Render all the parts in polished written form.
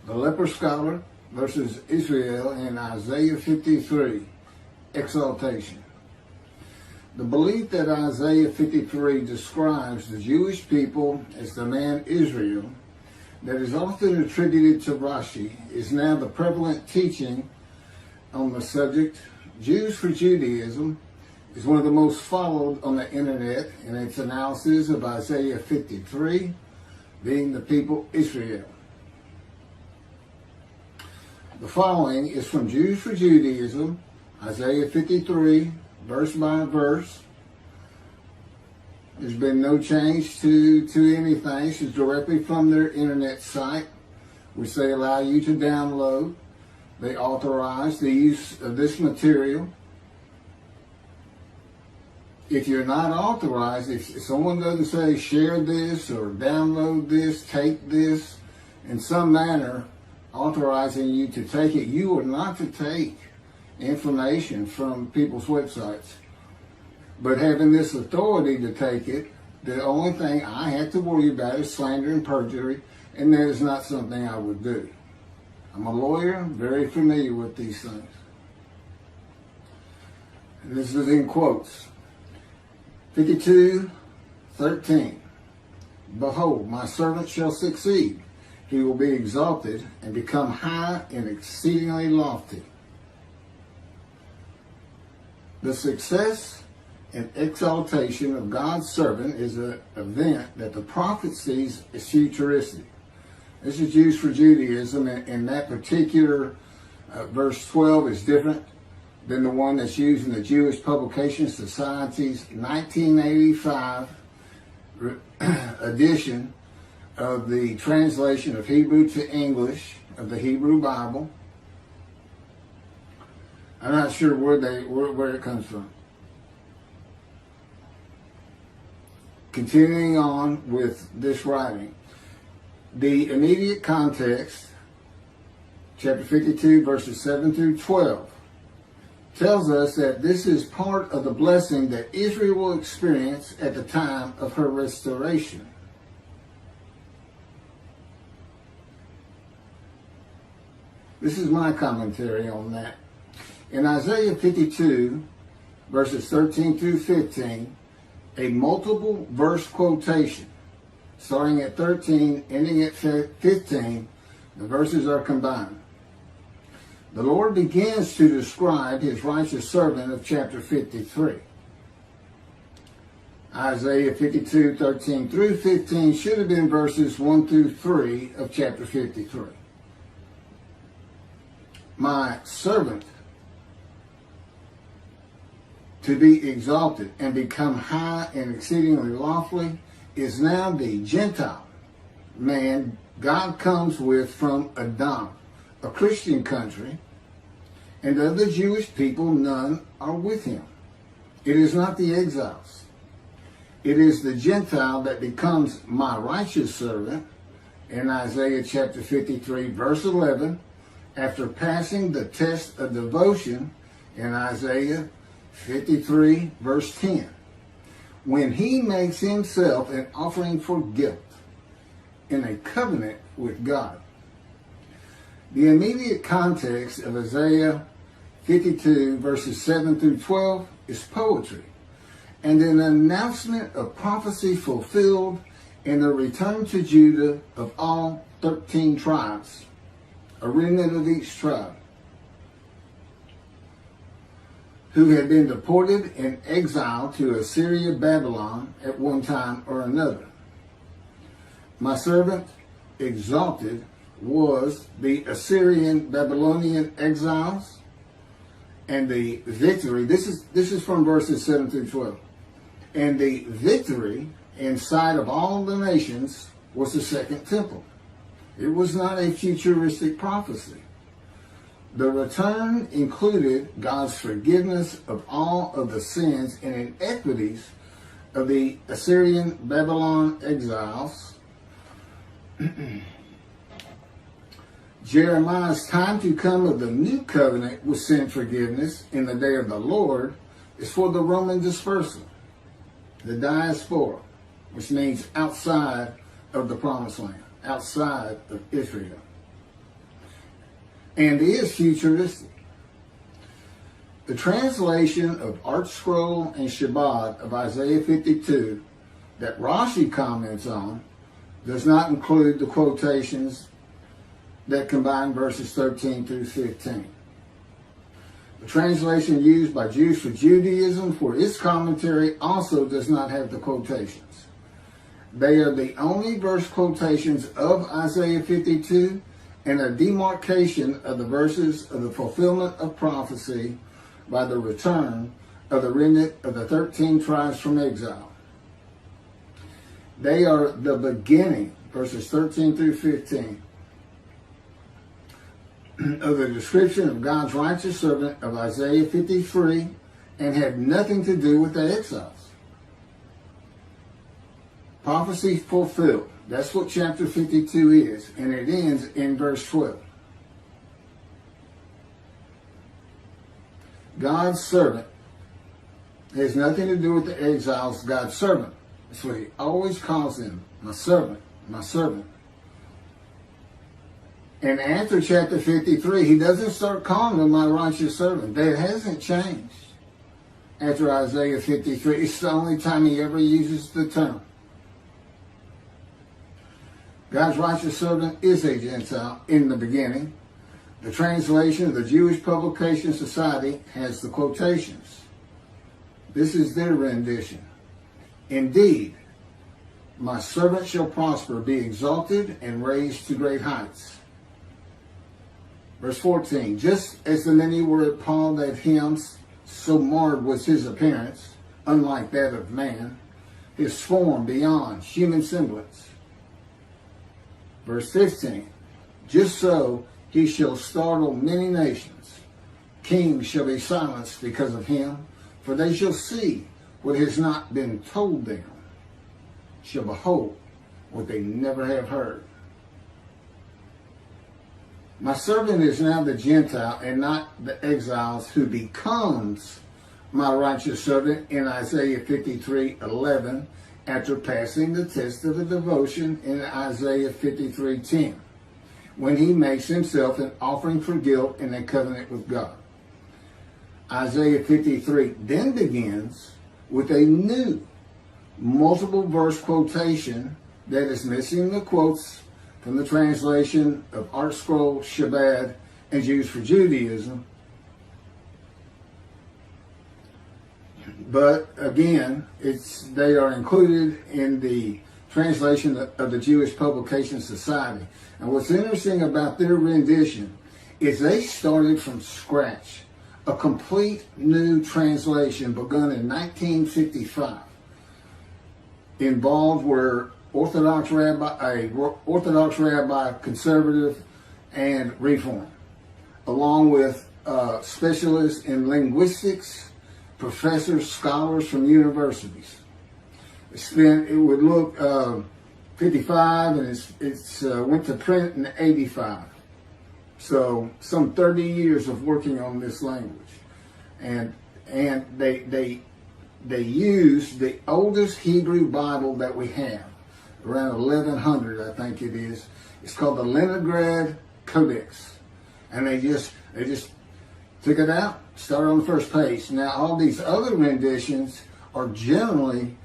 The leper scholar versus Israel in Isaiah 53, exaltation. The belief that Isaiah 53 describes the Jewish people as the man Israel, that is often attributed to Rashi, is now the prevalent teaching on the subject. Jews for Judaism is one of the most followed on the internet in its analysis of Isaiah 53, being the people Israel. The following is from Jews for Judaism, Isaiah 53, verse by verse. There's been no change to anything. This is directly from their internet site, which they allow you to download. They authorize the use of this material. If you're not authorized, if someone doesn't say share this or download this, take this, in some manner authorizing you to take it, you are not to take information from people's websites. But having this authority to take it, the only thing I have to worry about is slander and perjury, and that is not something I would do. I'm a lawyer, very familiar with these things. This is in quotes. 52:13. Behold, my servant shall succeed. He will be exalted and become high and exceedingly lofty. The success and exaltation of God's servant is an event that the prophet sees as futuristic. This is Jews for Judaism, and that particular verse 12 is different than the one that's used in the Jewish Publication Society's 1985 edition of the translation of Hebrew to English of the Hebrew Bible. I'm not sure where it comes from. Continuing on with this writing, the immediate context, chapter 52, verses 7 through 12, tells us that this is part of the blessing that Israel will experience at the time of her restoration. This is my commentary on that. In Isaiah 52, verses 13 through 15, a multiple verse quotation, starting at 13, ending at 15, the verses are combined. The Lord begins to describe his righteous servant of chapter 53. Isaiah 52, 13 through 15 should have been verses 1 through 3 of chapter 53. My servant to be exalted and become high and exceedingly lofty is now the Gentile man God comes with from Edom, a Christian country, and of the Jewish people none are with him. It is not the exiles. It is the Gentile that becomes my righteous servant in Isaiah chapter 53, verse 11, after passing the test of devotion in Isaiah 53, verse 10, when he makes himself an offering for guilt in a covenant with God. The immediate context of Isaiah 52, verses 7 through 12 is poetry and an announcement of prophecy fulfilled in the return to Judah of all 13 tribes, a remnant of each tribe, who had been deported in exile to Assyria, Babylon at one time or another. My servant exalted was the Assyrian Babylonian exiles, and the victory, this is from verses 7 through 12, and the victory in sight of all the nations was the second temple. It was not a futuristic prophecy. The return included God's forgiveness of all of the sins and inequities of the Assyrian Babylon exiles. Jeremiah's time to come of the new covenant with sin forgiveness in the day of the Lord is for the Roman dispersal, the diaspora, which means outside of the promised land, outside of Israel. and is futuristic. The translation of Art Scroll and Shabbat of Isaiah 52 that Rashi comments on does not include the quotations that combine verses 13 through 15. The translation used by Jews for Judaism for its commentary also does not have the quotations. They are the only verse quotations of Isaiah 52 and a demarcation of the verses of the fulfillment of prophecy by the return of the remnant of the 13 tribes from exile. They are the beginning, verses 13 through 15, of the description of God's righteous servant of Isaiah 53 and have nothing to do with the exiles. Prophecy fulfilled. That's what chapter 52 is, and it ends in verse 12. God's servant has nothing to do with the exiles. God's servant. That's what he always calls him. My servant, my servant. And after chapter 53, he doesn't start calling him my righteous servant. That hasn't changed. After Isaiah 53, it's the only time he ever uses the term. God's righteous servant is a Gentile in the beginning. The translation of the Jewish Publication Society has the quotations. This is their rendition. Indeed, my servant shall prosper, be exalted, and raised to great heights. Verse 14, just as the many were appalled at him, so marred was his appearance, unlike that of man, his form beyond human semblance. Verse 15, just so he shall startle many nations. Kings shall be silenced because of him, for they shall see what has not been told them, shall behold what they never have heard. My servant is now the Gentile and not the exiles who becomes my righteous servant in Isaiah 53:11 after passing the test of the devotion in Isaiah 53:10 when he makes himself an offering for guilt in a covenant with God. Isaiah 53 then begins with a new multiple verse quotation that is missing the quotes from the translation of Art Scroll, Shabbat, and Jews for Judaism. But again, they are included in the translation of the Jewish Publication Society. And what's interesting about their rendition is they started from scratch, a complete new translation begun in 1955. Involved were Orthodox rabbi, conservative, and reform, along with specialists in linguistics, professors, scholars from universities. It would look 55, and it's went to print in 85. So some 30 years of working on this language, and they used the oldest Hebrew Bible that we have, around 1100, I think it is. It's called the Leningrad Codex, and they just took it out, started on the first page. Now all these other renditions are generally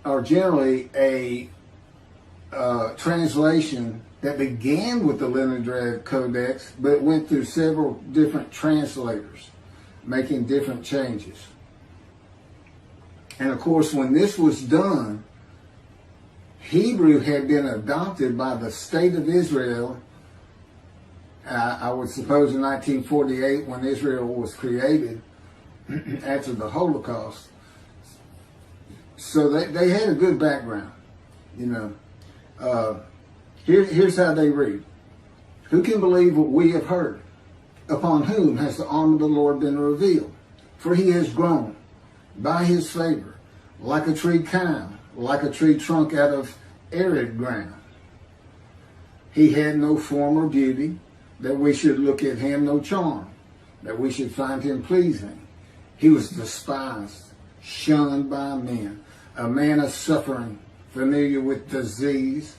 a translation that began with the Leningrad Codex, but went through several different translators, making different changes. And of course, when this was done, Hebrew had been adopted by the state of Israel, I would suppose in 1948 when Israel was created after the Holocaust. So they had a good background, you know. Here's how they read. Who can believe what we have heard? Upon whom has the arm of the Lord been revealed? For he has grown by his favor like a tree kind, like a tree trunk out of arid ground. He had no form or beauty, that we should look at him, no charm, that we should find him pleasing. He was despised, shunned by men, a man of suffering, familiar with disease,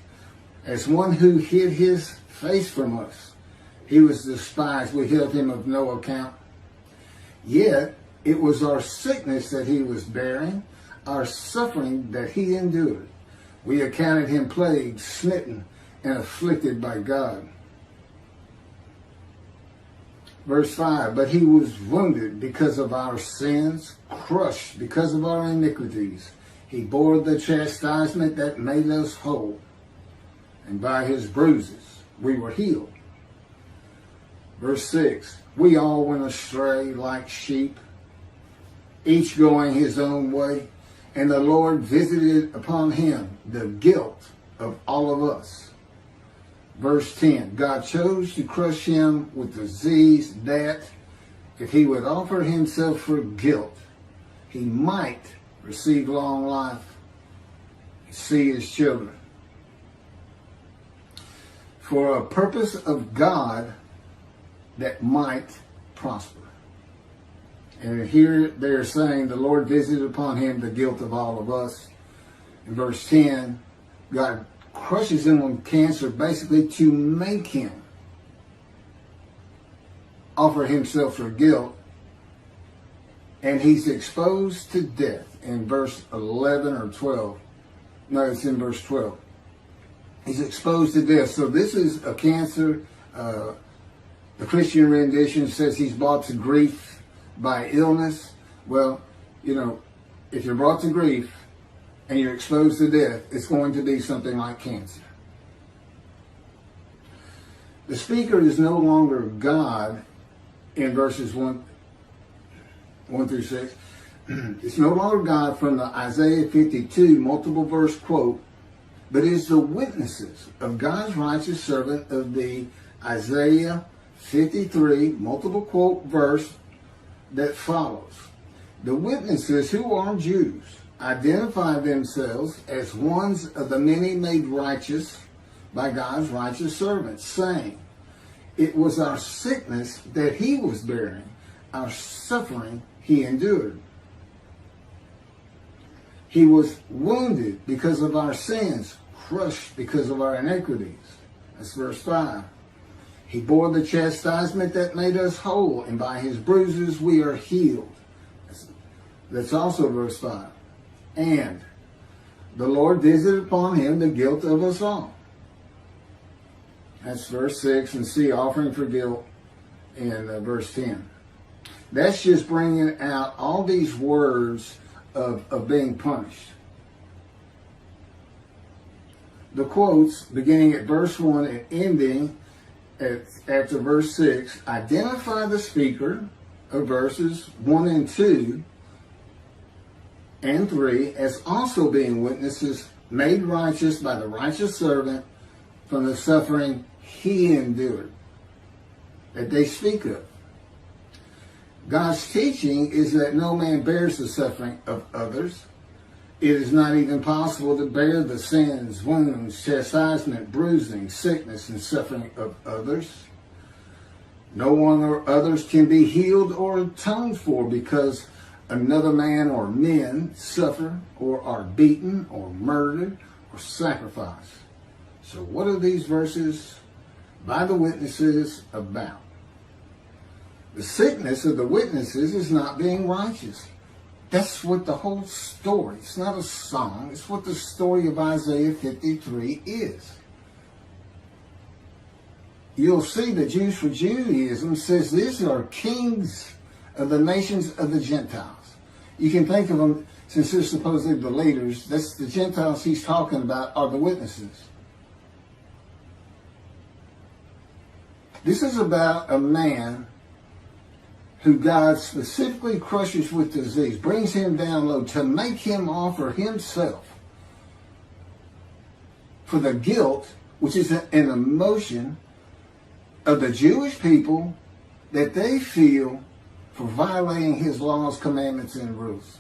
as one who hid his face from us. He was despised. We held him of no account. Yet it was our sickness that he was bearing, our suffering that he endured. We accounted him plagued, smitten, and afflicted by God. Verse 5, but he was wounded because of our sins, crushed because of our iniquities. He bore the chastisement that made us whole, and by his bruises we were healed. Verse 6, we all went astray like sheep, each going his own way, and the Lord visited upon him the guilt of all of us. Verse 10, God chose to crush him with disease that, if he would offer himself for guilt, he might receive long life and see his children. For a purpose of God that might prosper. And here they're saying the Lord visited upon him the guilt of all of us. In verse 10, God crushes him with cancer basically to make him offer himself for guilt. And he's exposed to death in verse 11 or 12. No, it's in verse 12. He's exposed to death. So this is a cancer. The Christian rendition says he's brought to grief by illness. Well, you know, if you're brought to grief and you're exposed to death, it's going to be something like cancer. The speaker is no longer God in verses 1 through 6. It's no longer God from the Isaiah 52 multiple verse quote, but is the witnesses of God's righteous servant of the Isaiah 53 multiple quote verse that follows. The witnesses, who are Jews, identify themselves as ones of the many made righteous by God's righteous servants, saying, it was our sickness that he was bearing, our suffering he endured. He was wounded because of our sins, crushed because of our iniquities. That's verse 5. He bore the chastisement that made us whole, and by his bruises we are healed. That's also verse 5. And the Lord visited upon him the guilt of us all. That's verse 6, and see offering for guilt in verse 10. That's just bringing out all these words of being punished. The quotes beginning at verse 1 and ending after verse 6 identify the speaker of verses 1 and 2 and 3 as also being witnesses made righteous by the righteous servant from the suffering he endured that they speak of. God's teaching is that no man bears the suffering of others. It is not even possible to bear the sins, wounds, chastisement, bruising, sickness, and suffering of others. No one or others can be healed or atoned for because another man or men suffer or are beaten or murdered or sacrificed. So what are these verses by the witnesses about? The sickness of the witnesses is not being righteous. That's what the whole story, it's not a song, it's what the story of Isaiah 53 is. You'll see that Jews for Judaism says these are kings of the nations of the Gentiles. You can think of them, since they're supposedly the leaders, that's the Gentiles he's talking about are the witnesses. This is about a man who God specifically crushes with disease, brings him down low to make him offer himself for the guilt, which is an emotion of the Jewish people that they feel for violating his laws, commandments, and rules.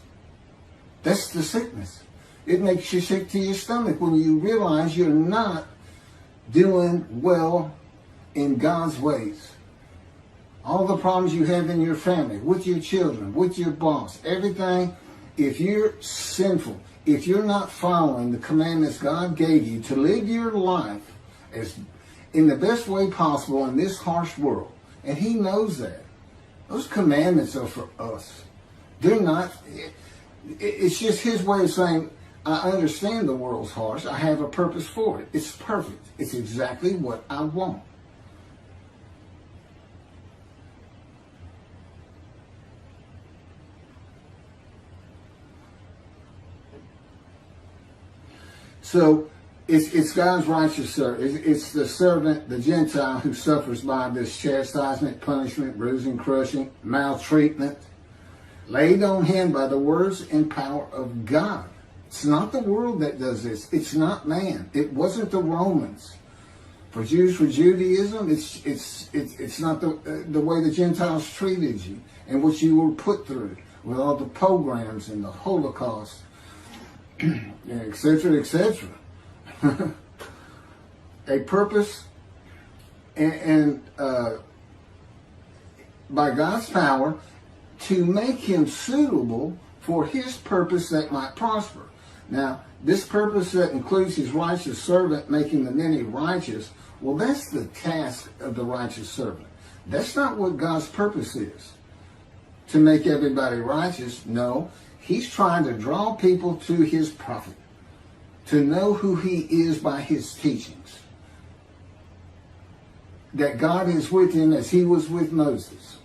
That's the sickness. It makes you sick to your stomach when you realize you're not doing well in God's ways. All the problems you have in your family, with your children, with your boss, everything, if you're sinful, if you're not following the commandments God gave you to live your life in the best way possible in this harsh world. And he knows that. Those commandments are for us. They're not, it's just his way of saying, I understand the world's harsh. I have a purpose for it. It's perfect. It's exactly what I want. So it's God's righteous servant. It's the servant, the Gentile, who suffers by this chastisement, punishment, bruising, crushing, maltreatment, laid on him by the words and power of God. It's not the world that does this. It's not man. It wasn't the Romans. For Jews, for Judaism, it's not the way the Gentiles treated you and what you were put through with all the pogroms and the Holocaust, etc., etc. A purpose and by God's power to make him suitable for his purpose that might prosper. Now, this purpose that includes his righteous servant making the many righteous, well, that's the task of the righteous servant. That's not what God's purpose is, to make everybody righteous. No, he's trying to draw people to his prophet, to know who he is by his teachings, that God is with him as he was with Moses.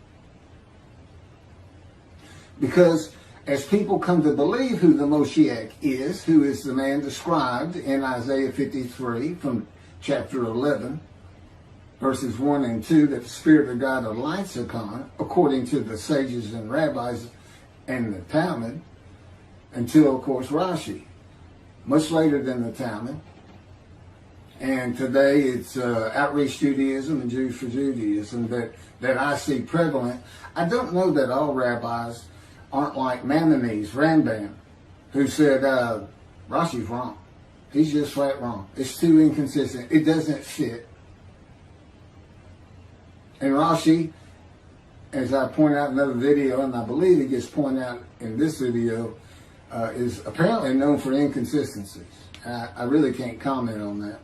Because as people come to believe who the Moshiach is, who is the man described in Isaiah 53 from chapter 11, verses 1 and 2, that the Spirit of God alights upon, according to the sages and rabbis and the Talmud, until, of course, Rashi, much later than the Talmud. And today it's outreach Judaism and Jews for Judaism that I see prevalent. I don't know that all rabbis aren't like Maimonides, Rambam, who said, Rashi's wrong. He's just flat wrong. It's too inconsistent. It doesn't fit. And Rashi, as I point out in another video, and I believe it gets pointed out in this video, is apparently known for inconsistencies. I really can't comment on that,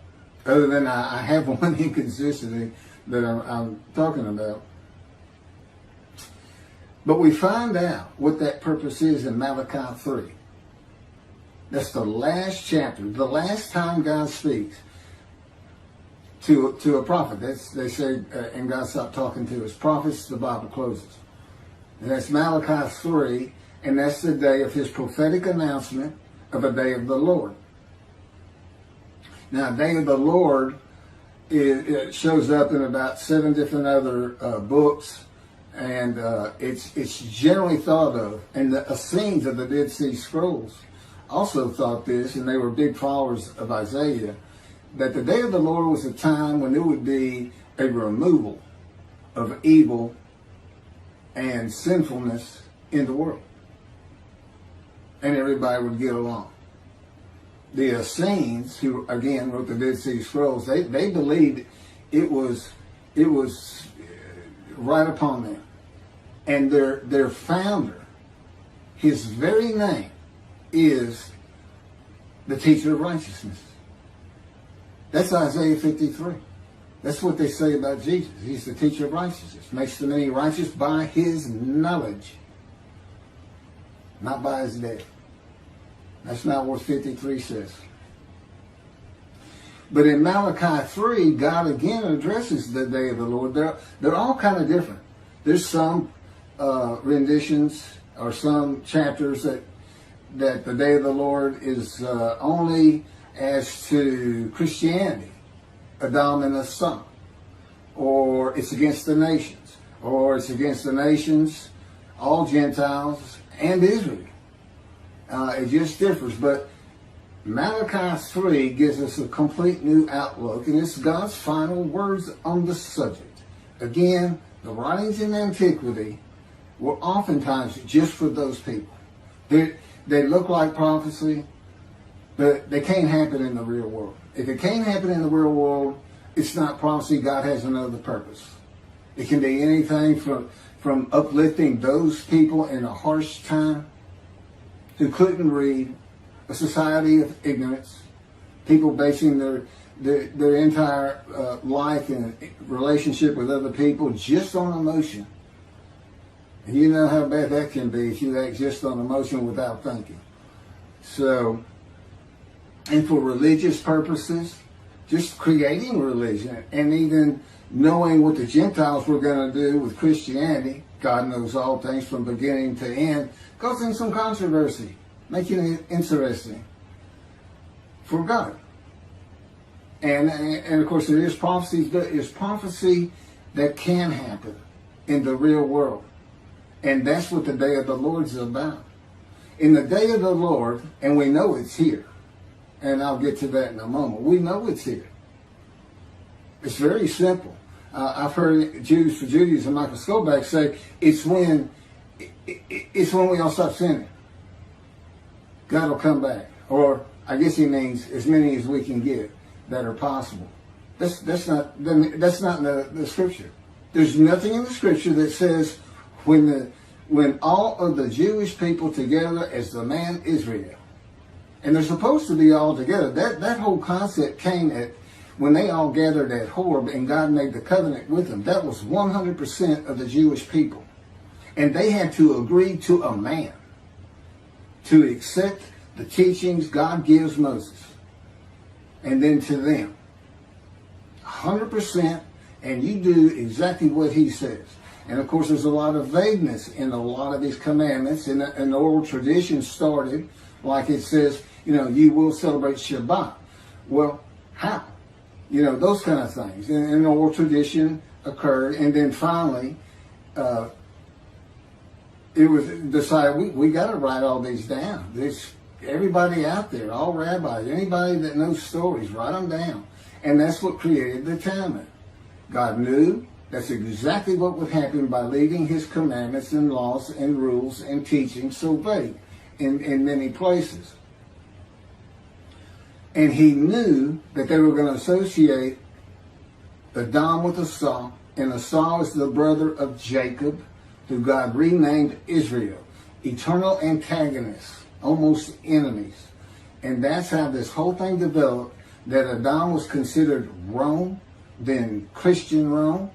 other than I have one inconsistency that I'm talking about. But we find out what that purpose is in Malachi 3. That's the last chapter, the last time God speaks to a prophet. They say, and God stopped talking to his prophets, the Bible closes. And that's Malachi 3, and that's the day of his prophetic announcement of a day of the Lord. Now, day of the Lord, it shows up in about 7 different other books. And it's generally thought of, and the Essenes of the Dead Sea Scrolls also thought this, and they were big followers of Isaiah, that the day of the Lord was a time when there would be a removal of evil and sinfulness in the world, and everybody would get along. The Essenes, who again wrote the Dead Sea Scrolls, they believed it was right upon them. And their founder, his very name, is the teacher of righteousness. That's Isaiah 53. That's what they say about Jesus. He's the teacher of righteousness. Makes the many righteous by his knowledge, not by his death. That's not what 53 says. But in Malachi 3, God again addresses the day of the Lord. They're all kind of different. There's some renditions or some chapters that the day of the Lord is only as to Christianity, Adam and Asa, or it's against the nations, or it's against the nations, all Gentiles, and Israel. It just differs, but Malachi 3 gives us a complete new outlook, and it's God's final words on the subject. Again, the writings in antiquity were oftentimes just for those people. They look like prophecy, but they can't happen in the real world. If it can't happen in the real world, it's not prophecy. God has another purpose. It can be anything from uplifting those people in a harsh time who couldn't read, a society of ignorance, people basing their entire life and relationship with other people just on emotion. And you know how bad that can be if you act just on emotion without thinking. So, and for religious purposes, just creating religion and even knowing what the Gentiles were going to do with Christianity, God knows all things from beginning to end, causing some controversy, making it interesting for God. And of course, there is prophecy that can happen in the real world. And that's what the day of the Lord's about. In the day of the Lord, and we know it's here, and I'll get to that in a moment. We know it's here. It's very simple. I've heard Jews for Judaism, Michael Skoback, say it's when we all stop sinning. God will come back. Or I guess he means as many as we can get that are possible. That's not in the scripture. There's nothing in the scripture that says when all of the Jewish people together as the man Israel, and they're supposed to be all together. That whole concept came at when they all gathered at Horeb and God made the covenant with them. That was 100% of the Jewish people, and they had to agree to a man to accept the teachings God gives Moses, and then to them, 100%, and you do exactly what he says. And of course, there's a lot of vagueness in a lot of his commandments. And an oral tradition started, like it says, you will celebrate Shabbat. Well, how? Those kind of things. And an oral tradition occurred. And then finally, it was decided we got to write all these down. There's everybody out there, all rabbis, anybody that knows stories, write them down. And that's what created the Talmud. God knew that's exactly what would happen by leaving his commandments and laws and rules and teachings so vague in many places. And he knew that they were going to associate Adam with Esau, and Esau is the brother of Jacob, who God renamed Israel. Eternal antagonists, almost enemies. And that's how this whole thing developed, that Adam was considered Rome, then Christian Rome.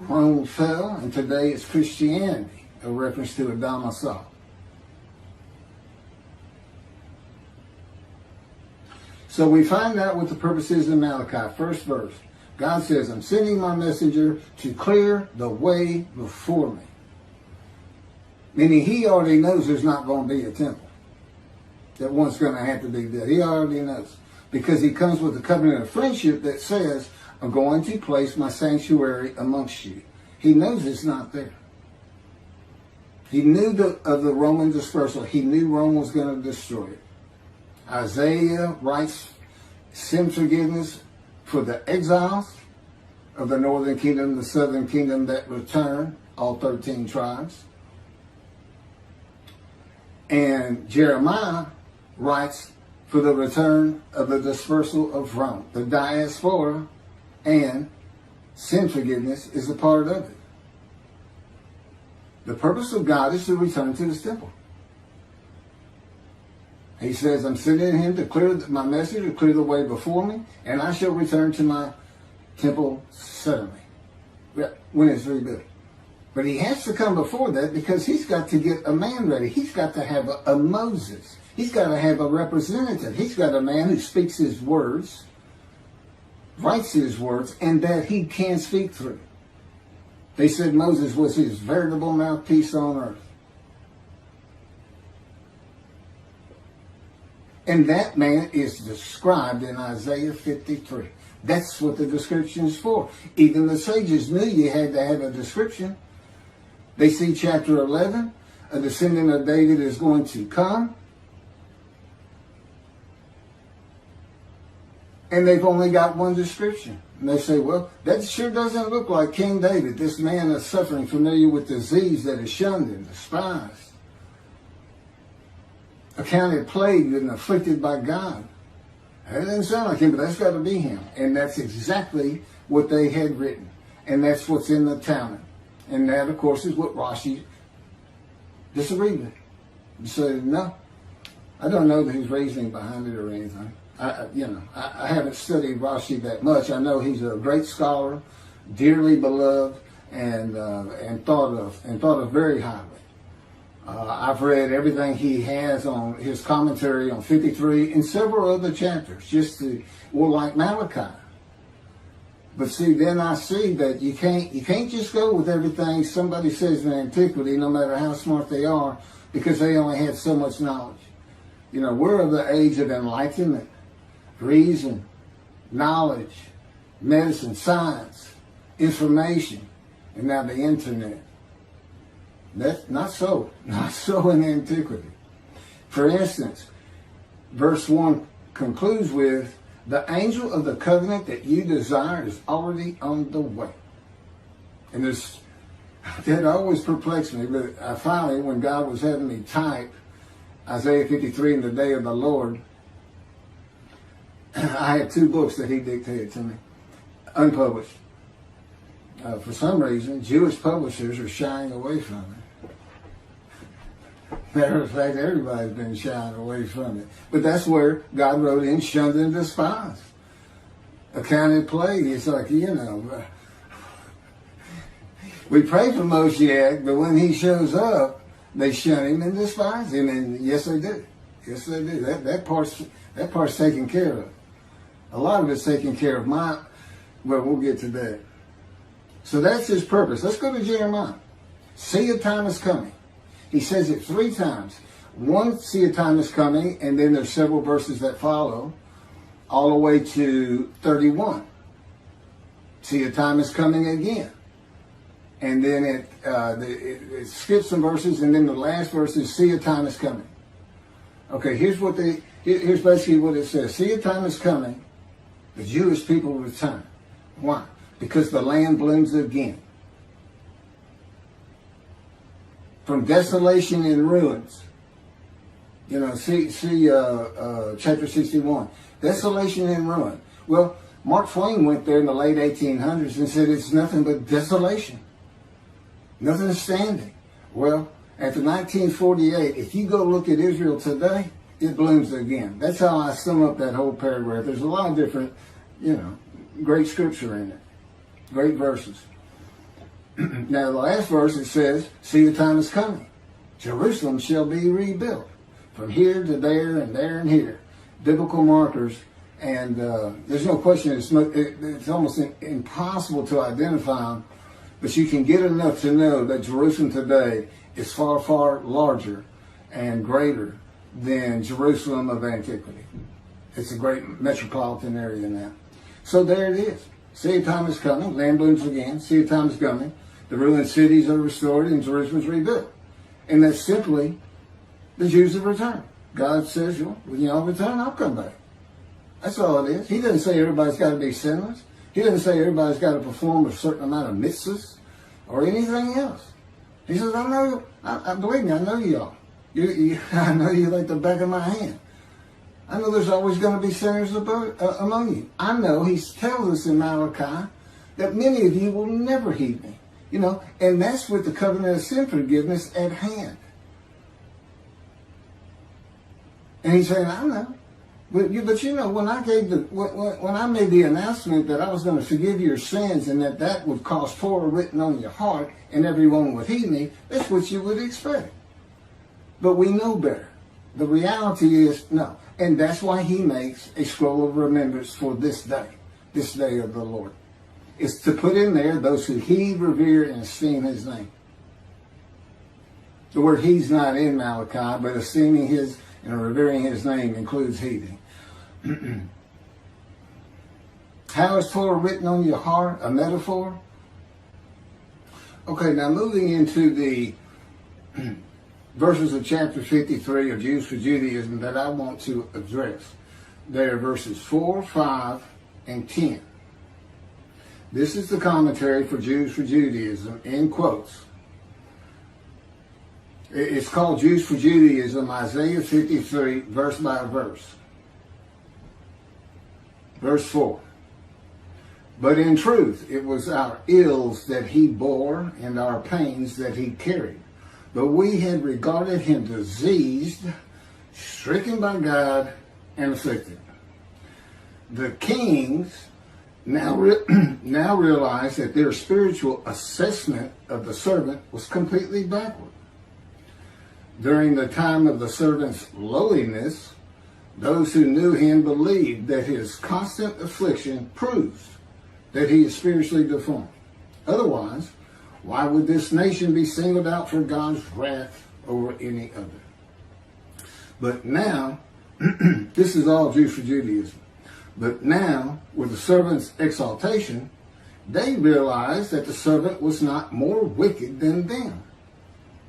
Rome fell, and today it's Christianity, a reference to Adam Esau. So we find out what the purpose is in Malachi, first verse. God says, I'm sending my messenger to clear the way before me. Meaning he already knows there's not going to be a temple. That one's going to have to be there. He already knows. Because he comes with a covenant of friendship that says, I'm going to place my sanctuary amongst you. He knows it's not there. He knew of the Roman dispersal. He knew Rome was going to destroy it. Isaiah writes sin forgiveness for the exiles of the northern kingdom, the southern kingdom that return, all 13 tribes. And Jeremiah writes for the return of the dispersal of Rome, the diaspora, and sin forgiveness is a part of it. The purpose of God is to return to his temple. He says, I'm sending him to clear my message, to clear the way before me, and I shall return to my temple suddenly, when it's rebuilt. But he has to come before that because he's got to get a man ready. He's got to have a Moses. He's got to have a representative. He's got a man who speaks his words, writes his words, and that he can speak through. They said Moses was his veritable mouthpiece on earth. And that man is described in Isaiah 53. That's what the description is for. Even the sages knew you had to have a description. They see chapter 11, a descendant of David is going to come. And they've only got one description. And they say, well, that sure doesn't look like King David. This man is suffering, familiar with disease that is shunned and despised. Accounted plagued and afflicted by God. That doesn't sound like him, but that's got to be him. And that's exactly what they had written. And that's what's in the Talmud. And that, of course, is what Rashi disagreed with. He said, no, I don't know that he's reasoning behind it or anything. I haven't studied Rashi that much. I know he's a great scholar, dearly beloved, and thought of very highly. I've read everything he has on his commentary on 53 and several other chapters, like Malachi. But see, then I see that you can't just go with everything somebody says in antiquity, no matter how smart they are, because they only had so much knowledge. We're of the age of enlightenment, reason, knowledge, medicine, science, information, and now the internet. That's not so in antiquity. For instance, verse 1 concludes with, the angel of the covenant that you desire is already on the way. And that always perplexed me, but I finally, when God was having me type Isaiah 53 in the day of the Lord, I had 2 books that he dictated to me, unpublished. For some reason, Jewish publishers are shying away from it. Matter of fact, everybody's been shying away from it. But that's where God wrote in, shunned and despised. Accounted plague. It's like, we pray for Moshiach, but when he shows up, they shun him and despise him. And yes, they do. Yes, they do. That part's taken care of. A lot of it's taken care of. Well, we'll get to that. So that's his purpose. Let's go to Jeremiah. See, a time is coming. He says it 3 times. One, see, a time is coming, and then there's several verses that follow, all the way to 31. See, a time is coming again. And then it skips some verses, and then the last verse is, see, a time is coming. Okay, here's basically what it says. See, a time is coming, the Jewish people return. Why? Because the land blooms again. From desolation and ruins. See chapter 61. Desolation and ruin. Well, Mark Twain went there in the late 1800s and said it's nothing but desolation. Nothing standing. Well, after 1948, if you go look at Israel today, it blooms again. That's how I sum up that whole paragraph. There's a lot of different, great scripture in it. Great verses. Now, the last verse, it says, see, the time is coming. Jerusalem shall be rebuilt. From here to there and there and here. Biblical markers. And there's no question, it's almost impossible to identify them. But you can get enough to know that Jerusalem today is far, far larger and greater than Jerusalem of antiquity. It's a great metropolitan area now. So there it is. See, a time is coming. Land blooms again. See, a time is coming. The ruined cities are restored and Jerusalem is rebuilt. And that's simply the Jews have returned. God says, when y'all return, I'll come back. That's all it is. He doesn't say everybody's got to be sinless. He doesn't say everybody's got to perform a certain amount of mitzvahs or anything else. He says, believe me, I know y'all. I know you like the back of my hand. I know there's always going to be sinners among you. I know he tells us in Malachi that many of you will never heed me. And that's with the covenant of sin forgiveness at hand. And he's saying, I know. But when I made the announcement that I was going to forgive your sins and that would cause Torah written on your heart and everyone would heed me, that's what you would expect. But we know better. The reality is no. And that's why he makes a scroll of remembrance for this day of the Lord. It's to put in there those who heed, revere, and esteem his name. The word he's not in Malachi, but esteeming his and revering his name includes heeding. How is Torah written on your heart? A metaphor? Okay, now moving into the verses of chapter 53 of Jews for Judaism that I want to address. They are verses 4, 5, and 10. This is the commentary for Jews for Judaism, in quotes. It's called Jews for Judaism, Isaiah 53, verse by verse. Verse 4. But in truth, it was our ills that he bore and our pains that he carried. But we had regarded him diseased, stricken by God, and afflicted. The kings now realize that their spiritual assessment of the servant was completely backward. During the time of the servant's lowliness, those who knew him believed that his constant affliction proves that he is spiritually deformed. Otherwise, why would this nation be singled out for God's wrath over any other? But now, this is all due for Judaism. But now, with the servant's exaltation, they realized that the servant was not more wicked than them,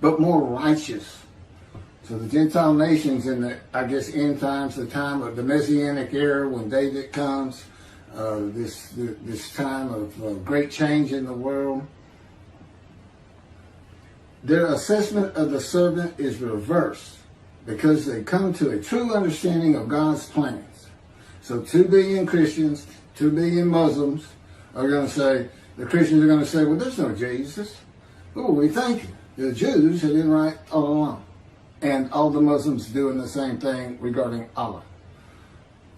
but more righteous. So the Gentile nations in the, end times, the time of the Messianic era when David comes, this time of great change in the world, their assessment of the servant is reversed because they come to a true understanding of God's plans. So 2 billion Christians, 2 billion Muslims are going to say, the Christians are going to say, well, there's no Jesus. Who are we thinking? The Jews have been right all along. And all the Muslims doing the same thing regarding Allah.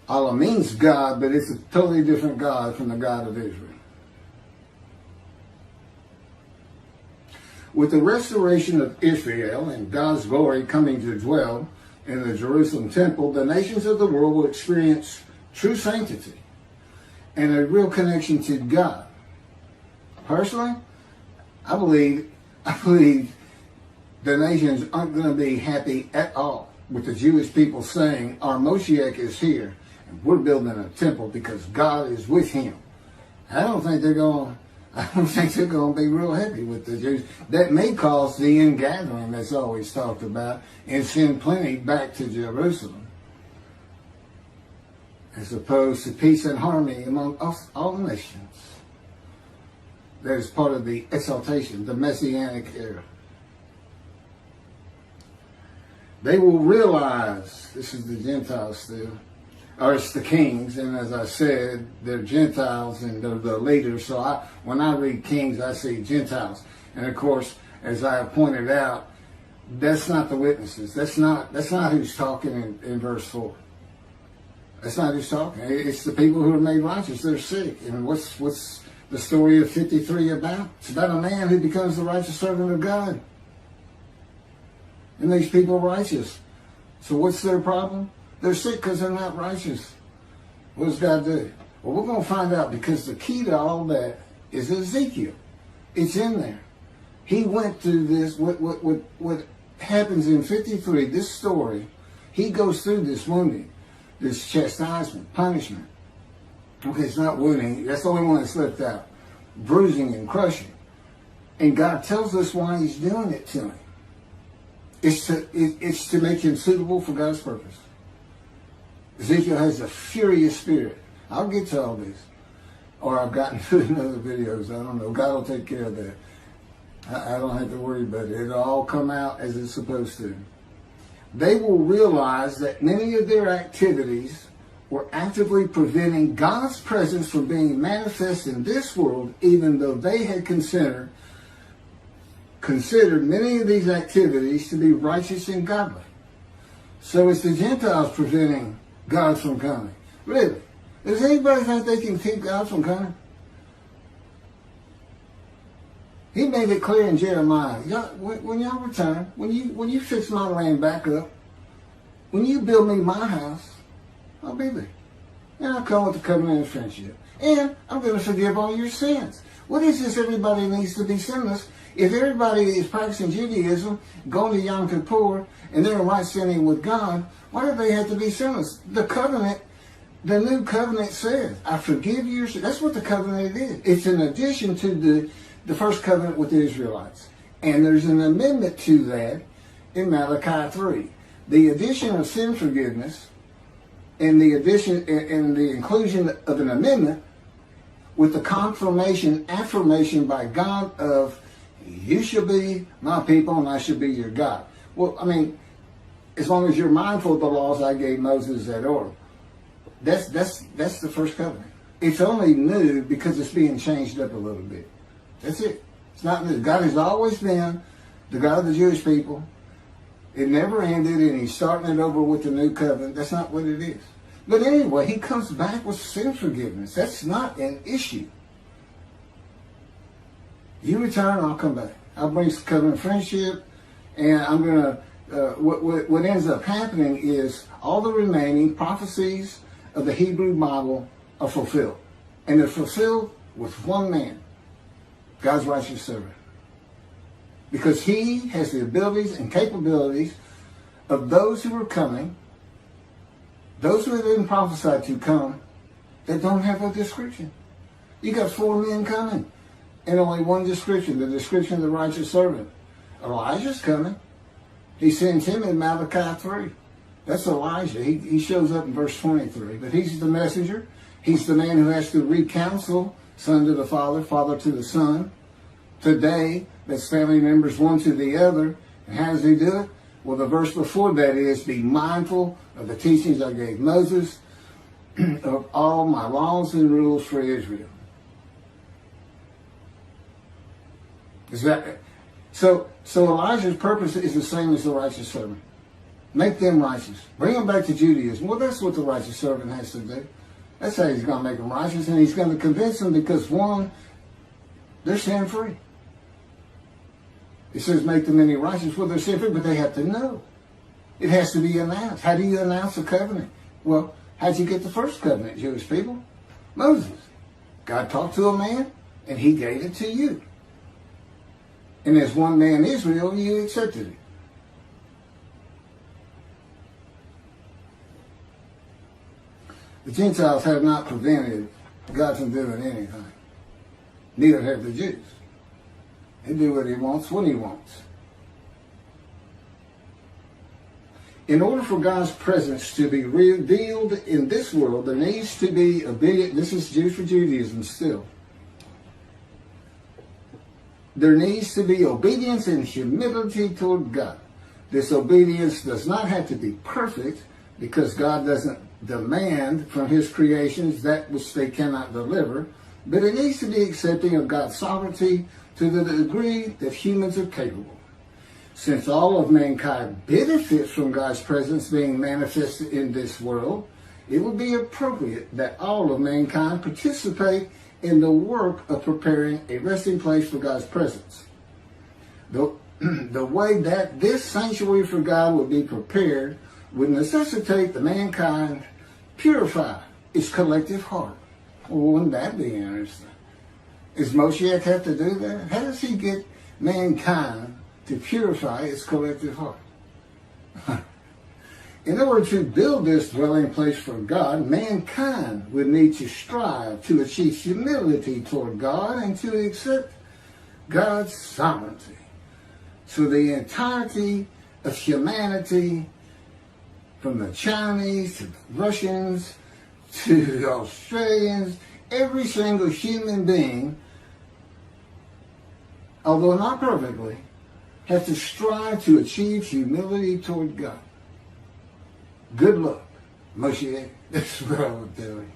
Allah means God, but it's a totally different God from the God of Israel. With the restoration of Israel and God's glory coming to dwell in the Jerusalem temple, the nations of the world will experience true sanctity and a real connection to God. Personally, I believe the nations aren't going to be happy at all with the Jewish people saying, our Moshiach is here and we're building a temple because God is with him. I don't think they're going to be real happy with the Jews. That may cause the ingathering that's always talked about and send plenty back to Jerusalem, as opposed to peace and harmony among all nations. That is part of the exaltation, the Messianic era. They will realize, this is the Gentiles still, or it's the kings, and as I said, they're Gentiles and they're the leaders. So when I read kings, I see Gentiles. And of course, as I have pointed out, that's not the witnesses. That's not who's talking in verse 4. That's not who's talking. It's the people who are made righteous. They're sick. And what's the story of 53 about? It's about a man who becomes the righteous servant of God. And these people are righteous. So what's their problem? They're sick because they're not righteous. What does God do? Well, we're going to find out, because the key to all that is Ezekiel. It's in there. He went through this, what happens in 53, this story, he goes through this wounding, this chastisement, punishment. Okay, it's not wounding. That's the only one that's left out. Bruising and crushing. And God tells us why he's doing it to him. It's to make him suitable for God's purpose. Ezekiel has a furious spirit. I'll get to all this. Or I've gotten to it in other videos. I don't know. God will take care of that. I don't have to worry about it. It'll all come out as it's supposed to. They will realize that many of their activities were actively preventing God's presence from being manifest in this world, even though they had considered many of these activities to be righteous and godly. So it's the Gentiles preventing God from coming. Really? Does anybody think they can keep God from coming? He made it clear in Jeremiah. When y'all return, when you fix my land back up, when you build me my house, I'll be there. And I'll come with the covenant of friendship. And I'm going to forgive all your sins. What is this everybody needs to be sinless? If everybody is practicing Judaism, going to Yom Kippur, and they're in right standing with God, why do they have to be sinless? The covenant, the new covenant says, I forgive your sins. That's what the covenant is. It's an addition to the first covenant with the Israelites. And there's an amendment to that in Malachi 3. The addition of sin forgiveness and the addition and the inclusion of an amendment with the affirmation by God of, you shall be my people and I shall be your God. Well, I mean, as long as you're mindful of the laws I gave Moses at order. That's the first covenant. It's only new because it's being changed up a little bit. That's it. It's not new. God has always been the God of the Jewish people. It never ended, and he's starting it over with the new covenant. That's not what it is. But anyway, he comes back with sin forgiveness. That's not an issue. You return, I'll come back. I'll bring covenant friendship, and I'm going to, what ends up happening is all the remaining prophecies of the Hebrew Bible are fulfilled. And they're fulfilled with one man, God's righteous servant. Because he has the abilities and capabilities of those who are coming, those who have been prophesied to come, that don't have a description. You got 4 men coming, and only one description, the description of the righteous servant. Elijah's coming. He sends him in Malachi 3. That's Elijah. He shows up in verse 23. But he's the messenger. He's the man who has to recounsel son to the father, father to the son. Today, that's family members one to the other. And how does he do it? Well, the verse before that is, be mindful of the teachings I gave Moses, of all my laws and rules for Israel. Is that so Elijah's purpose is the same as the righteous servant. Make them righteous. Bring them back to Judaism. Well, that's what the righteous servant has to do. That's how he's going to make them righteous, and he's going to convince them because, one, they're sin-free. It says make them any righteous. Well, they're sin-free, but they have to know. It has to be announced. How do you announce a covenant? Well, how'd you get the first covenant, Jewish people? Moses. God talked to a man, and he gave it to you. And as one man Israel, you accepted it. The Gentiles have not prevented God from doing anything. Neither have the Jews. They do what he wants when he wants. In order for God's presence to be revealed in this world, there needs to be obedience. This is Jews for Judaism still. There needs to be obedience and humility toward God. This obedience does not have to be perfect, because God doesn't demand from his creations that which they cannot deliver, but it needs to be accepting of God's sovereignty to the degree that humans are capable. Since all of mankind benefits from God's presence being manifested in this world, it would be appropriate that all of mankind participate in the work of preparing a resting place for God's presence. The way that this sanctuary for God would be prepared would necessitate that mankind purify its collective heart. Well, wouldn't that be interesting? Does Moshiach have to do that? How does he get mankind to purify its collective heart? In order to build this dwelling place for God, mankind would need to strive to achieve humility toward God and to accept God's sovereignty. So the entirety of humanity, from the Chinese to the Russians to the Australians, every single human being, although not perfectly, have to strive to achieve humility toward God. Good luck, Moshiach. That's what I would tell you.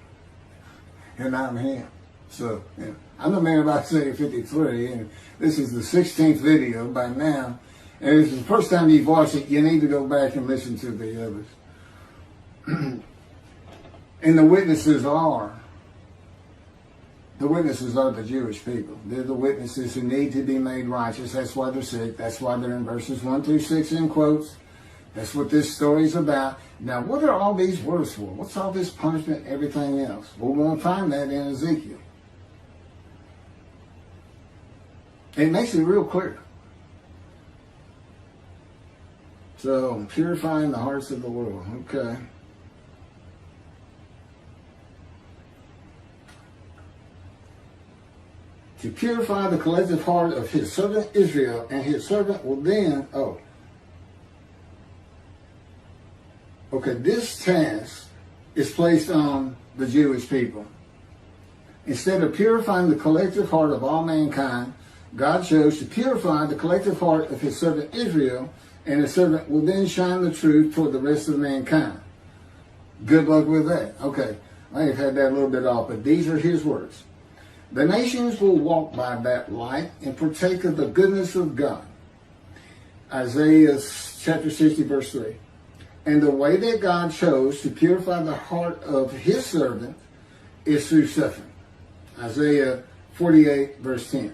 And I'm him. So, yeah. I'm the man about Isaiah 53, and this is the 16th video by now. And if it's the first time you've watched it, you need to go back and listen to the others. And the witnesses are the Jewish people. They're the witnesses who need to be made righteous. That's why they're sick. That's why they're in verses 1 through 6 in quotes. That's what this story's about. Now, what are all these words for? What's all this punishment and everything else? Well, we're going to find that in Ezekiel. It makes it real clear. So, purifying the hearts of the world. Okay. To purify the collective heart of his servant Israel, and his servant will then, this task is placed on the Jewish people. Instead of purifying the collective heart of all mankind, God chose to purify the collective heart of his servant Israel, and his servant will then shine the truth toward the rest of mankind. Good luck with that. Okay, I have had that a little bit off, but these are his words. The nations will walk by that light and partake of the goodness of God. Isaiah chapter 60, verse 3. And the way that God chose to purify the heart of his servant is through suffering. Isaiah 48, verse 10.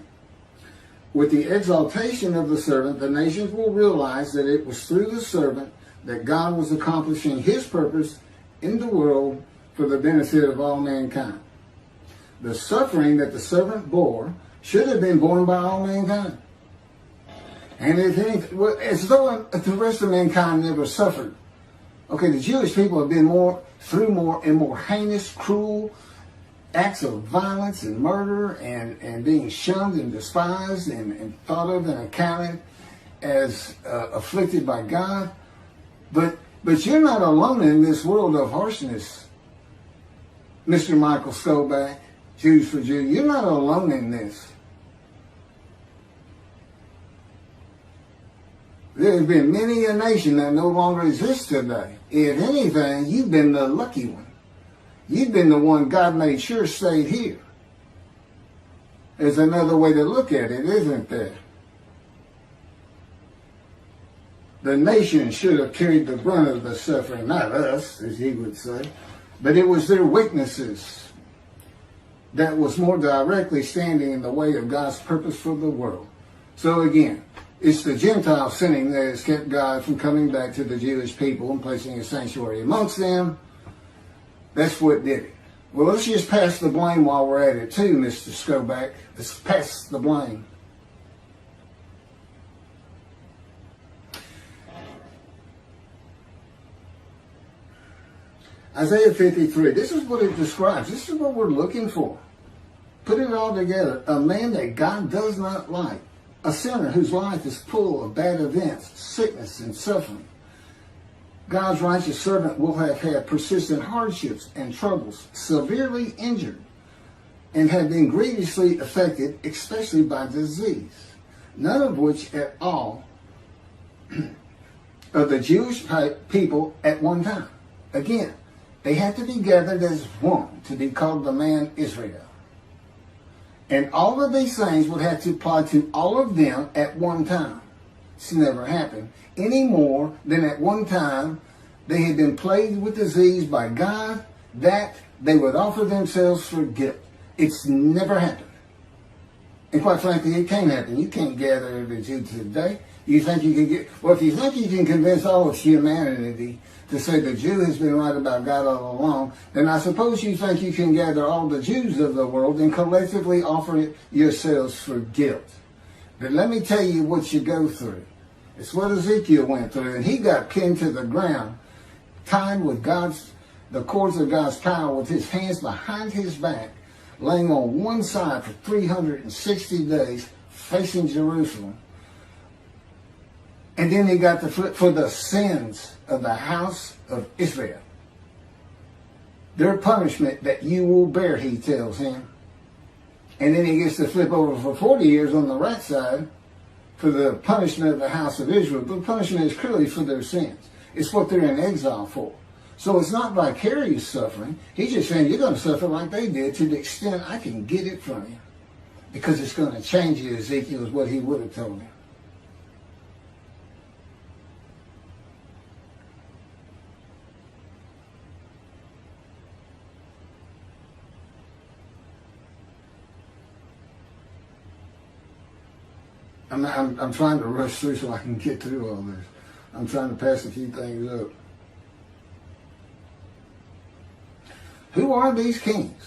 With the exaltation of the servant, the nations will realize that it was through the servant that God was accomplishing his purpose in the world for the benefit of all mankind. The suffering that the servant bore should have been borne by all mankind. And as though the rest of mankind never suffered. Okay, the Jewish people have been through more heinous, cruel acts of violence and murder and being shunned and despised and thought of and accounted as afflicted by God. But you're not alone in this world of harshness, Mr. Michael Skoback, Jews for Jews. You're not alone in this. There's been many a nation that no longer exists today. If anything, you've been the lucky one. You've been the one God made sure stayed here. There's another way to look at it, isn't there? The nation should have carried the brunt of the suffering, not us, as he would say, but it was their weaknesses that was more directly standing in the way of God's purpose for the world. So again, it's the Gentile sinning that has kept God from coming back to the Jewish people and placing a sanctuary amongst them. That's what did it. Well, let's just pass the blame while we're at it too, Mr. Skoback. Let's pass the blame. Isaiah 53, this is what it describes. This is what we're looking for. Put it all together. A man that God does not like. A sinner whose life is full of bad events, sickness, and suffering. God's righteous servant will have had persistent hardships and troubles, severely injured, and have been grievously affected, especially by disease. None of which at all of the Jewish people at one time. Again, they had to be gathered as one to be called the man Israel. And all of these things would have to apply to all of them at one time. It's never happened. Any more than at one time they had been plagued with disease by God that they would offer themselves for guilt. It's never happened. And quite frankly, it can't happen. You can't gather every Jew today. You think you can if you think you can convince all of humanity to say the Jew has been right about God all along, then I suppose you think you can gather all the Jews of the world and collectively offer yourselves for guilt. But let me tell you what you go through. It's what Ezekiel went through, and he got pinned to the ground, tied with the cords of God's power with his hands behind his back, laying on one side for 360 days, facing Jerusalem. And then he got the flip for the sins of the house of Israel. Their punishment that you will bear, he tells him. And then he gets to flip over for 40 years on the right side for the punishment of the house of Israel. The punishment is clearly for their sins. It's what they're in exile for. So it's not vicarious suffering. He's just saying you're going to suffer like they did to the extent I can get it from you. Because it's going to change you, Ezekiel, is what he would have told him. I'm trying to rush through so I can get through all this. I'm trying to pass a few things up. Who are these kings?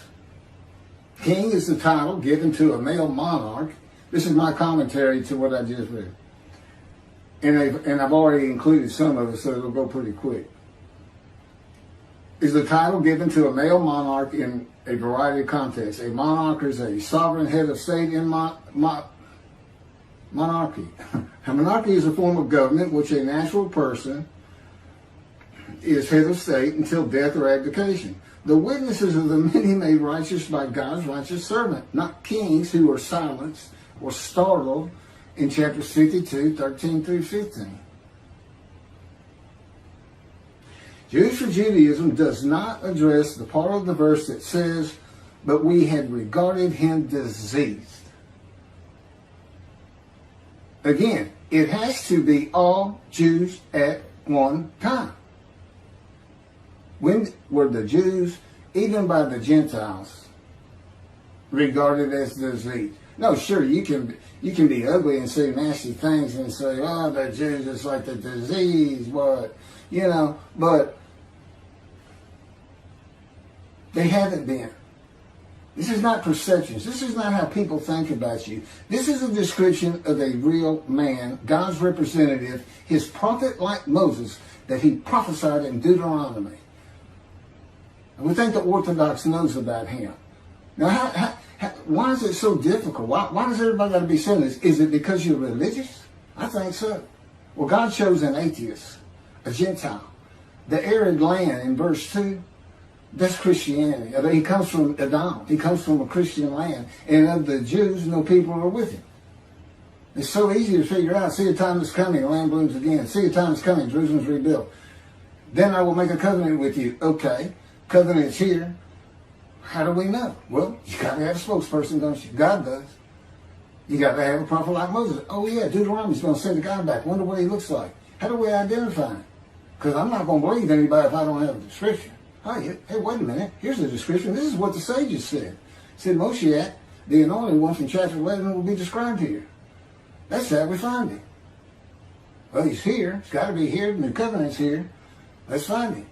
King is the title given to a male monarch. This is my commentary to what I just read. And I've already included some of it, so it'll go pretty quick. Is the title given to a male monarch in a variety of contexts. A monarch is a sovereign head of state in monarchy. A monarchy is a form of government which a natural person is head of state until death or abdication. The witnesses of the many made righteous by God's righteous servant, not kings who are silenced or startled in chapters 52, 13 through 15. Jews for Judaism does not address the part of the verse that says, but we had regarded him diseased. Again, it has to be all Jews at one time. When were the Jews, even by the Gentiles, regarded as disease? No, sure, you can be ugly and say nasty things and say, oh, the Jews is like the disease, what, but they haven't been. This is not perceptions. This is not how people think about you. This is a description of a real man, God's representative, his prophet like Moses, that he prophesied in Deuteronomy. And we think the Orthodox knows about him. Now, why is it so difficult? Why does everybody got to be saying this? Is it because you're religious? I think so. Well, God chose an atheist, a Gentile. The arid land in verse 2, that's Christianity. He comes from Edom. He comes from a Christian land. And of the Jews, no people are with him. It's so easy to figure out. See, a time is coming, the land blooms again. See, a time is coming, Jerusalem's rebuilt. Then I will make a covenant with you. Okay, covenant's here. How do we know? Well, you got to have a spokesperson, don't you? God does. You got to have a prophet like Moses. Oh, yeah, Deuteronomy's going to send a guy back. Wonder what he looks like. How do we identify him? Because I'm not going to believe anybody if I don't have a description. Hey, wait a minute. Here's the description. This is what the sages said. It said Moshiach, the anointed one from chapter 11, will be described here. That's how we find him. Well, he's here. He's got to be here. The covenant's here. Let's find him.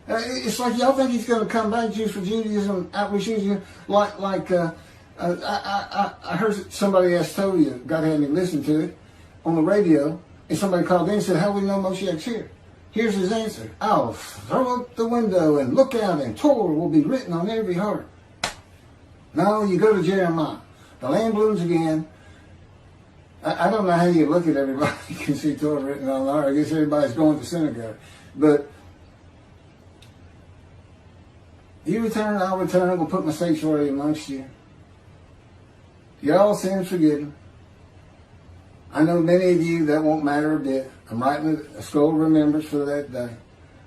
It's like y'all think he's going to come back, Jews for Judaism, outreach Judaism, I heard somebody asked Toby, God had me listen to it, on the radio, and somebody called in and said, how do we know Moshiach's here? Here's his answer. I'll throw up the window and look out, and Torah will be written on every heart. No, you go to Jeremiah. The land blooms again. I don't know how you look at everybody. You can see Torah written on the heart. I guess everybody's going to synagogue. But you return, I'll return. I will put my sanctuary amongst you. You're all sins forgiven. I know many of you that won't matter a bit. I'm writing a scroll of remembrance for that day.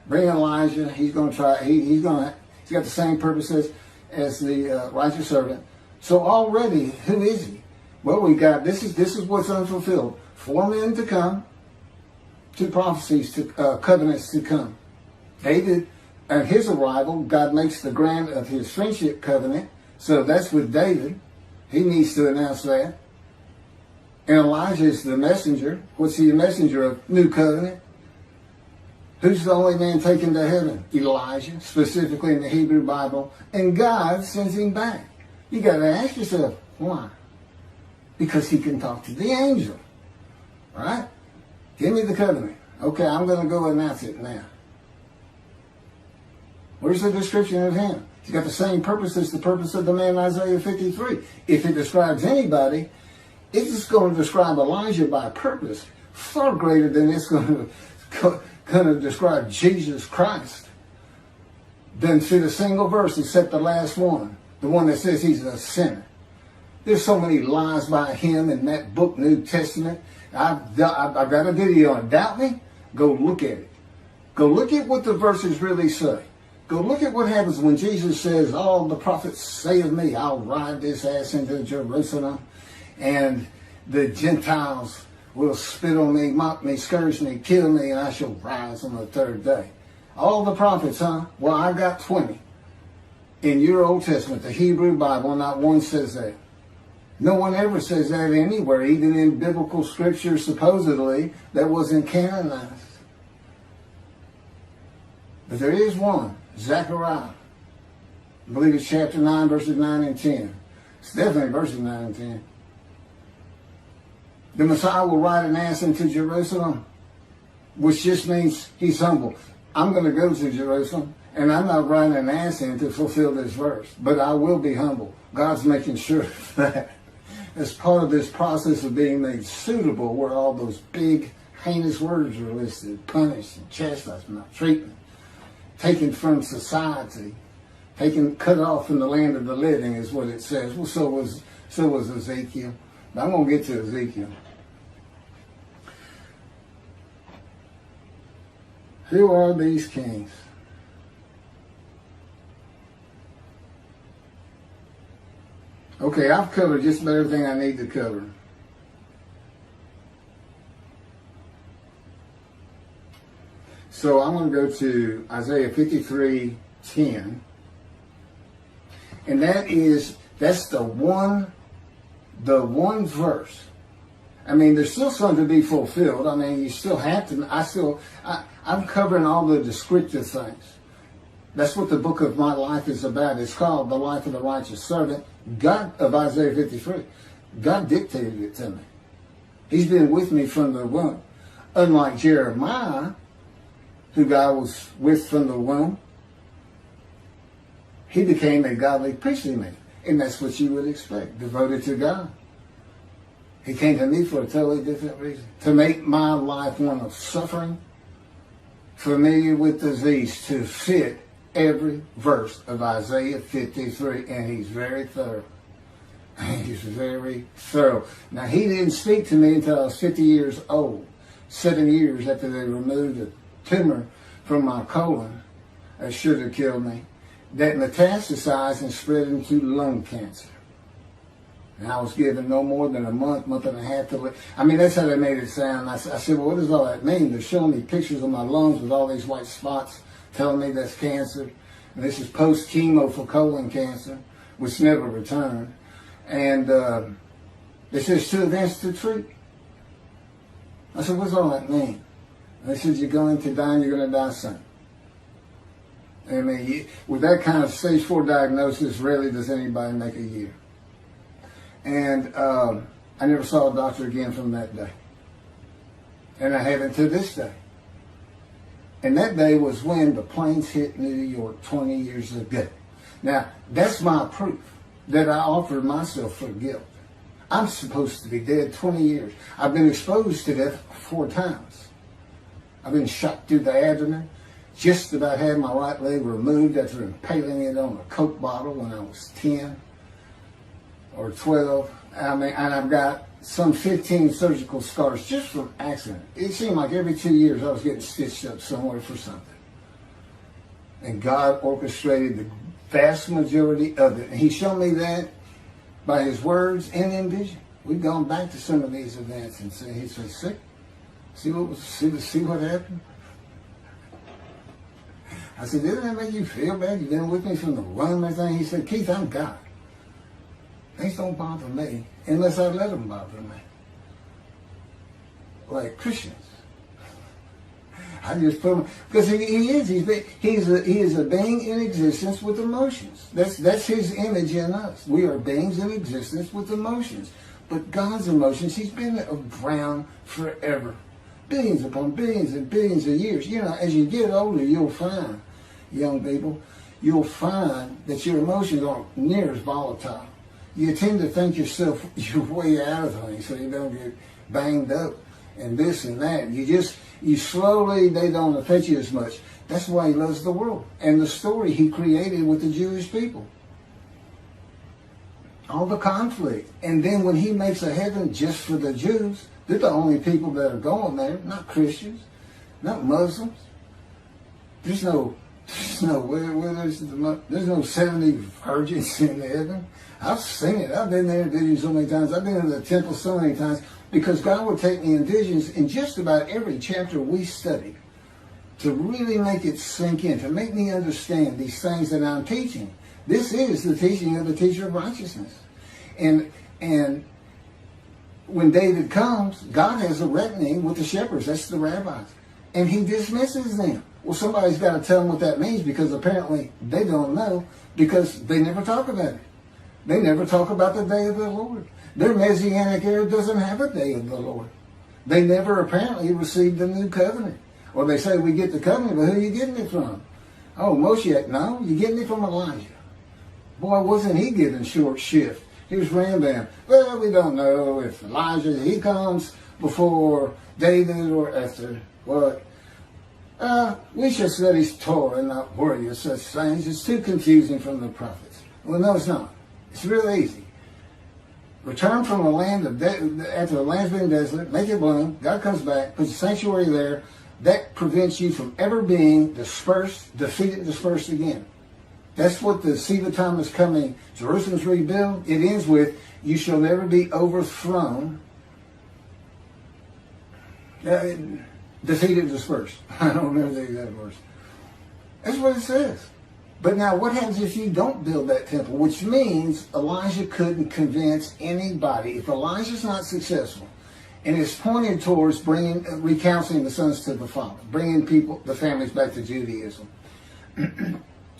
Bring Elijah. He's going to try. He's got the same purposes as the righteous servant. So already, who is he? Well, we got this is what's unfulfilled. 4 men to come, 2 prophecies to covenants to come. David, at his arrival, God makes the grant of his friendship covenant. So that's with David. He needs to announce that. And Elijah is the messenger. What's he the messenger of? New covenant. Who's the only man taken to heaven? Elijah, specifically in the Hebrew Bible. And God sends him back. You got to ask yourself, why? Because he can talk to the angel. Right? Give me the covenant. Okay, I'm going to go announce it now. Where's the description of him? He's got the same purpose as the purpose of the man in Isaiah 53. If it describes anybody, it's going to describe Elijah by purpose far greater than it's going to describe Jesus Christ. Doesn't fit a single verse except the last one, the one that says he's a sinner. There's so many lies by him in that book, New Testament. I've got a video on it. Doubt me? Go look at it. Go look at what the verses really say. Go look at what happens when Jesus says, all the prophets say of me, I'll ride this ass into Jerusalem, and the Gentiles will spit on me, mock me, scourge me, kill me, and I shall rise on the 3rd day. All the prophets, huh? Well, I got 20. In your Old Testament, the Hebrew Bible, not one says that. No one ever says that anywhere, even in biblical scripture, supposedly, that wasn't canonized. But there is one, Zechariah. I believe it's chapter 9, verses 9 and 10. It's definitely verses 9 and 10. The Messiah will ride an ass into Jerusalem, which just means he's humble. I'm going to go to Jerusalem, and I'm not riding an ass in to fulfill this verse, but I will be humble. God's making sure of that. As part of this process of being made suitable, where all those big, heinous words are listed: punished, chastisement, maltreatment, taken from society, cut off from the land of the living, is what it says. Well, so was Ezekiel. But I'm going to get to Ezekiel. Who are these kings? Okay, I've covered just about everything I need to cover. So So I'm going to go to Isaiah 53:10. And that's the one verse. I mean, there's still something to be fulfilled. I mean, you still have to, I'm covering all the descriptive things. That's what the book of my life is about. It's called The Life of the Righteous Servant. God, of Isaiah 53. God dictated it to me. He's been with me from the womb. Unlike Jeremiah, who God was with from the womb, he became a godly priestly man. And that's what you would expect, devoted to God. He came to me for a totally different reason. To make my life one of suffering, familiar with disease, to fit every verse of Isaiah 53. And he's very thorough. He's very thorough. Now, he didn't speak to me until I was 50 years old, 7 years after they removed a tumor from my colon that should have killed me, that metastasized and spread into lung cancer. And I was given no more than a month and a half to live. I mean, that's how they made it sound. I said, well, what does all that mean? They're showing me pictures of my lungs with all these white spots, telling me that's cancer. And this is post-chemo for colon cancer, which never returned. And they said, it's too advanced to treat. I said, what's all that mean? And they said, you're going to die and you're going to die soon. I mean, with that kind of stage 4 diagnosis, rarely does anybody make a year. And I never saw a doctor again from that day. And I haven't to this day. And that day was when the planes hit New York 20 years ago. Now, that's my proof that I offered myself for guilt. I'm supposed to be dead 20 years. I've been exposed to death 4 times. I've been shot through the abdomen. Just about had my right leg removed after impaling it on a Coke bottle when I was 10 or 12. I mean, and I've got some 15 surgical scars just from accident. It seemed like every 2 years I was getting stitched up somewhere for something. And God orchestrated the vast majority of it. And he showed me that by his words and in vision. We've gone back to some of these events and he said, see what happened? I said, didn't that make you feel bad? You've been with me from the womb and everything? He said, Keith, I'm God. Things don't bother me unless I let them bother me. Like Christians. I just put him, because he is a being in existence with emotions. That's his image in us. We are beings in existence with emotions. But God's emotions, he's been around forever. Billions upon billions and billions of years. You know, as you get older, you'll find, young people, you'll find that your emotions aren't near as volatile. You tend to think yourself, you're way out of things so you don't get banged up and this and that. You slowly, they don't affect you as much. That's why he loves the world and the story he created with the Jewish people. All the conflict. And then when he makes a heaven just for the Jews, they're the only people that are going there, not Christians, not Muslims. There's no 70 virgins in heaven. I've seen it. I've been there in visions so many times. I've been in the temple so many times because God would take me in visions in just about every chapter we study to really make it sink in, to make me understand these things that I'm teaching. This is the teaching of the teacher of righteousness. And when David comes, God has a reckoning with the shepherds. That's the rabbis. And he dismisses them. Well, somebody's got to tell them what that means because apparently they don't know because they never talk about it. They never talk about the day of the Lord. Their Messianic era doesn't have a day of the Lord. They never apparently received the new covenant. Or they say we get the covenant, but who are you getting it from? Oh, Moshe. No, you're getting it from Elijah. Boy, wasn't he given short shift. Here's Rambam. Well, we don't know if Elijah, he comes before David or after what. We should study Torah and not worry of such things. It's too confusing from the prophets. Well, no, it's not. It's real easy. Return from the land of after the land's been desolate, make it bloom. God comes back, puts a sanctuary there. That prevents you from ever being dispersed, defeated, dispersed again. That's what the seed of time is coming. Jerusalem's rebuilt. It ends with, you shall never be overthrown. The defeated, dispersed. I don't remember the exact verse. That's what it says. But now what happens if you don't build that temple? Which means Elijah couldn't convince anybody. If Elijah's not successful, and it's pointed towards recounseling the sons to the father, bringing the families back to Judaism,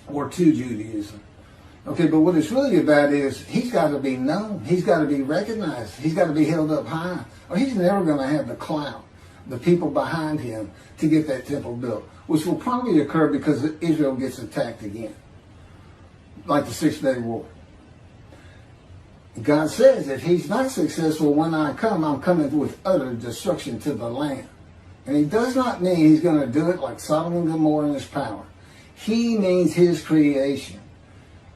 or to Judaism. Okay, but what it's really about is he's got to be known. He's got to be recognized. He's got to be held up high. Or he's never going to have the clout, the people behind him to get that temple built, which will probably occur because Israel gets attacked again, like the 6-day war. God says if he's not successful when I come, I'm coming with utter destruction to the land. And he does not mean he's going to do it like Sodom and Gomorrah in his power. He means his creation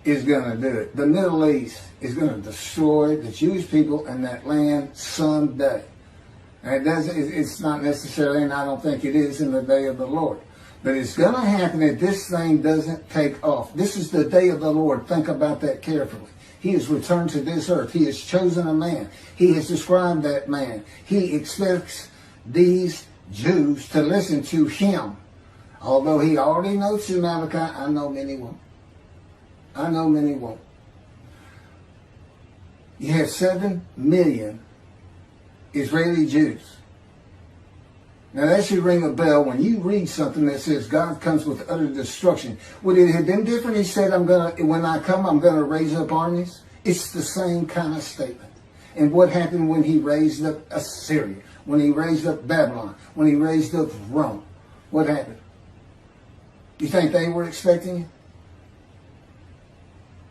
is going to do it. The Middle East is going to destroy the Jewish people and that land someday. And it's not necessarily, and I don't think it is in the day of the Lord. But it's going to happen if this thing doesn't take off. This is the day of the Lord. Think about that carefully. He has returned to this earth. He has chosen a man. He has described that man. He expects these Jews to listen to him. Although he already knows in Malachi, I know many won't. I know many won't. You have 7 million Israeli Jews. Now that should ring a bell when you read something that says God comes with utter destruction. Would it have been different? He said, when I come, I'm going to raise up armies. It's the same kind of statement. And what happened when he raised up Assyria? When he raised up Babylon? When he raised up Rome? What happened? You think they were expecting it?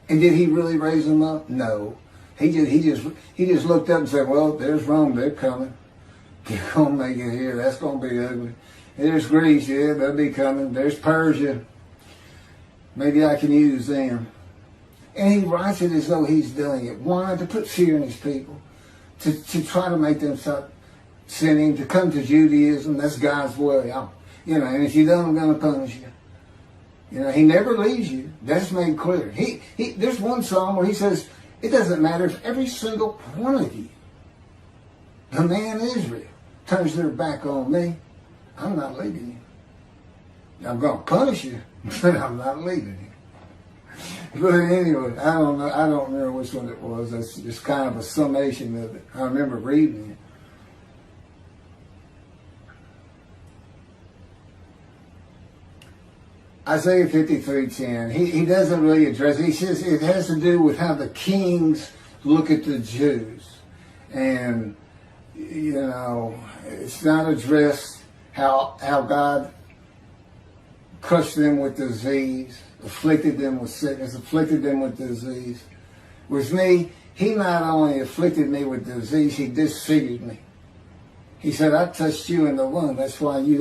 And did he really raise them up? No. He just looked up and said, well, there's Rome, they're coming. They're going to make it here. That's going to be ugly. There's Greece, yeah, they'll be coming. There's Persia. Maybe I can use them. And he writes it as though he's doing it. Why? To put fear in his people. To try to make them stop sinning, to come to Judaism. That's God's way. And if you don't, I'm going to punish you. He never leaves you. That's made clear. There's one psalm where he says, it doesn't matter if every single one of you, the man Israel, turns their back on me, I'm not leaving you. I'm going to punish you, but I'm not leaving you. But anyway, I don't know. I don't remember which one it was. That's just kind of a summation of it. I remember reading it. Isaiah 53:10. He doesn't really address it. He says it has to do with how the kings look at the Jews. And, it's not addressed how God crushed them with disease, afflicted them with sickness, afflicted them with disease. With me, he not only afflicted me with disease, he disfigured me. He said, I touched you in the womb. That's why you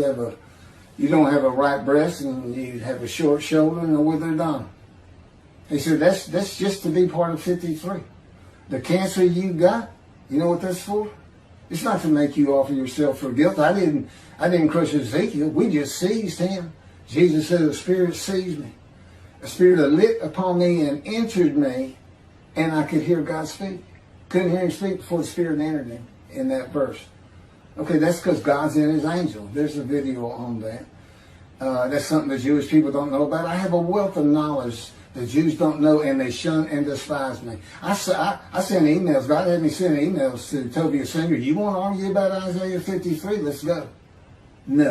don't have a right breast and you have a short shoulder and a withered arm. He said, that's just to be part of 53. The cancer you got, you know what that's for? It's not to make you offer yourself for guilt. I didn't crush Ezekiel. We just seized him. Jesus said, the Spirit seized me. A spirit lit upon me and entered me, and I could hear God speak. Couldn't hear him speak before the Spirit entered him in that verse. Okay, that's because God's in his angel. There's a video on that. That's something the Jewish people don't know about. I have a wealth of knowledge the Jews don't know, and they shun and despise me. I send emails. God had me send emails to Toby Singer. You want to argue about Isaiah 53? Let's go.